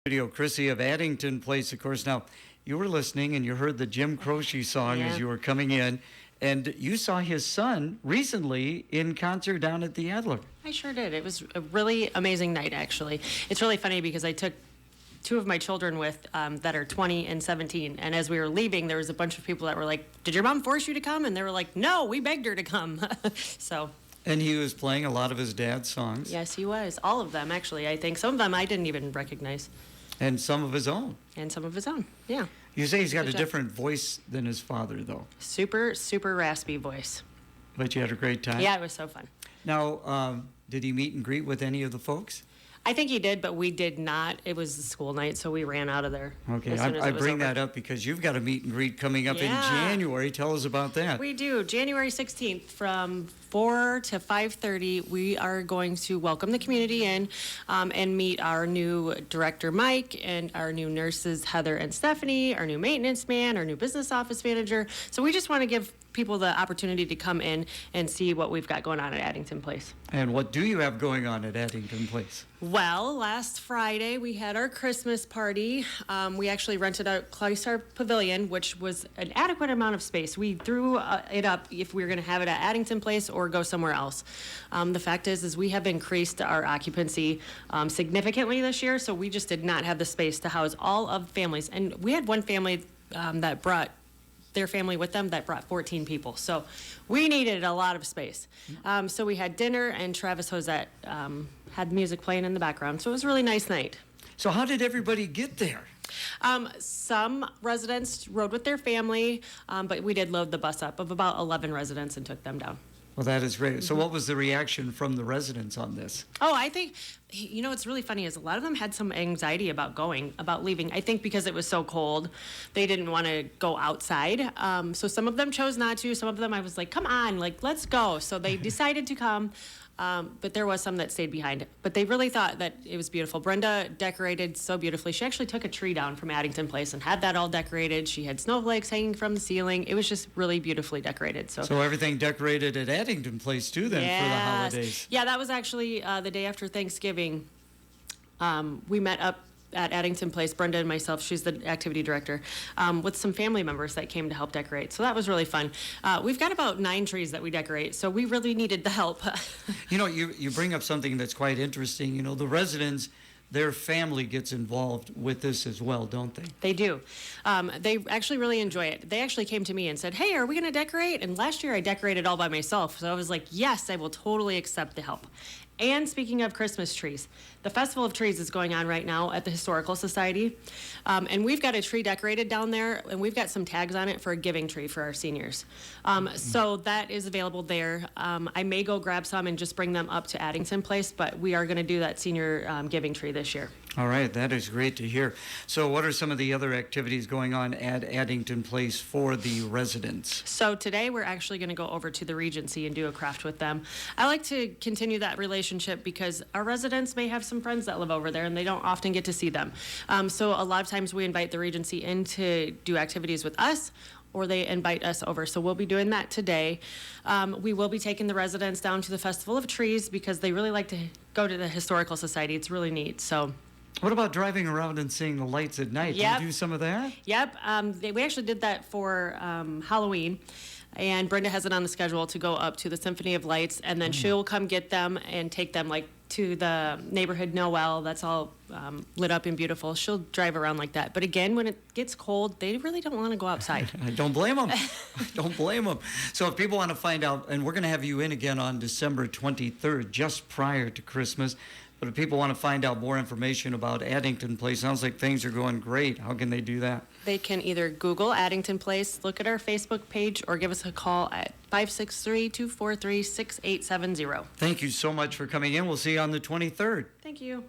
Studio. Chrissy of Addington Place, of course. Now, you were listening and you heard the Jim Croce song as you were coming in, and you saw his son recently in concert down at the Adler. I sure did. It was a really amazing night, actually. It's really funny because I took two of my children with that are 20 and 17, and as we were leaving, there was a bunch of people that were like, "Did your mom force you to come?" And they were like, "No, we begged her to come." So. And he was playing a lot of his dad's songs. Yes, he was. All of them, actually. I think some of them I didn't even recognize. And some of his own. And some of his own, yeah. You say he's got a different voice than his father, though. Super, super raspy voice. But you had a great time? Yeah, it was so fun. Now, did he meet and greet with any of the folks? I think he did, but we did not. It was the school night, so we ran out of there. Okay, I bring that up because you've got a meet and greet coming up in January. Tell us about that. We do. January 16th from 4 to 5:30, we are going to welcome the community in and meet our new director, Mike, and our new nurses, Heather and Stephanie, our new maintenance man, our new business office manager. So we just want to give people the opportunity to come in and see what we've got going on at Addington Place. And what do you have going on at Addington Place? Well, last Friday we had our Christmas party. We actually rented out Clysar Pavilion, which was an adequate amount of space. We threw it up if we were going to have it at Addington Place or go somewhere else. The fact is we have increased our occupancy significantly this year, so we just did not have the space to house all of families. And we had one family that brought their family with them that brought 14 people. So we needed a lot of space. So we had dinner, and Travis Hosette had music playing in the background. So it was a really nice night. So how did everybody get there? Some residents rode with their family, but we did load the bus up of about 11 residents and took them down. Well, that is great. So what was the reaction from the residents on this? Oh, I think, you know, what's really funny is a lot of them had some anxiety about leaving. I think because it was so cold, they didn't want to go outside. So some of them chose not to. Some of them I was like, come on, like, let's go. So they decided to come. But there was some that stayed behind. But they really thought that it was beautiful. Brenda decorated so beautifully. She actually took a tree down from Addington Place and had that all decorated. She had snowflakes hanging from the ceiling. It was just really beautifully decorated. So everything decorated at Addington Place, too, then, for the holidays. Yeah, that was actually the day after Thanksgiving. We met up at Addington Place, Brenda and myself, she's the activity director, with some family members that came to help decorate. So that was really fun. We've got about 9 trees that we decorate, so we really needed the help. You know, you bring up something that's quite interesting. You know, the residents, their family gets involved with this as well, don't they? They do. They actually really enjoy it. They actually came to me and said, "Hey, are we going to decorate?" And last year I decorated all by myself, so I was like, yes, I will totally accept the help. And speaking of Christmas trees, the Festival of Trees is going on right now at the Historical Society. And we've got a tree decorated down there, and we've got some tags on it for a giving tree for our seniors. So that is available there. I may go grab some and just bring them up to Addington Place, but we are going to do that senior giving tree this year. All right, that is great to hear. So what are some of the other activities going on at Addington Place for the residents? So today we're actually going to go over to the Regency and do a craft with them. I like to continue that relationship because our residents may have some friends that live over there and they don't often get to see them. So a lot of times we invite the Regency in to do activities with us, or they invite us over. So we'll be doing that today. We will be taking the residents down to the Festival of Trees because they really like to go to the Historical Society. It's really neat. So. What about driving around and seeing the lights at night? Yep. Do you do some of that? Yep. We actually did that for Halloween. And Brenda has it on the schedule to go up to the Symphony of Lights, and then she'll come get them and take them like to the neighborhood Noel. That's all lit up and beautiful. She'll drive around like that. But again, when it gets cold, they really don't want to go outside. I don't blame them. Don't blame them. So if people want to find out, and we're going to have you in again on December 23rd, just prior to Christmas. But if people want to find out more information about Addington Place, sounds like things are going great. How can they do that? They can either Google Addington Place, look at our Facebook page, or give us a call at 563-243-6870. Thank you so much for coming in. We'll see you on the 23rd. Thank you.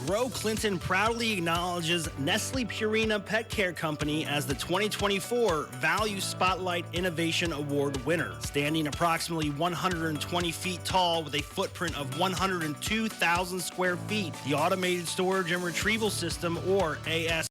Grow Clinton proudly acknowledges Nestle Purina Pet Care Company as the 2024 Value Spotlight Innovation Award winner. Standing approximately 120 feet tall with a footprint of 102,000 square feet, the Automated Storage and Retrieval System, or AS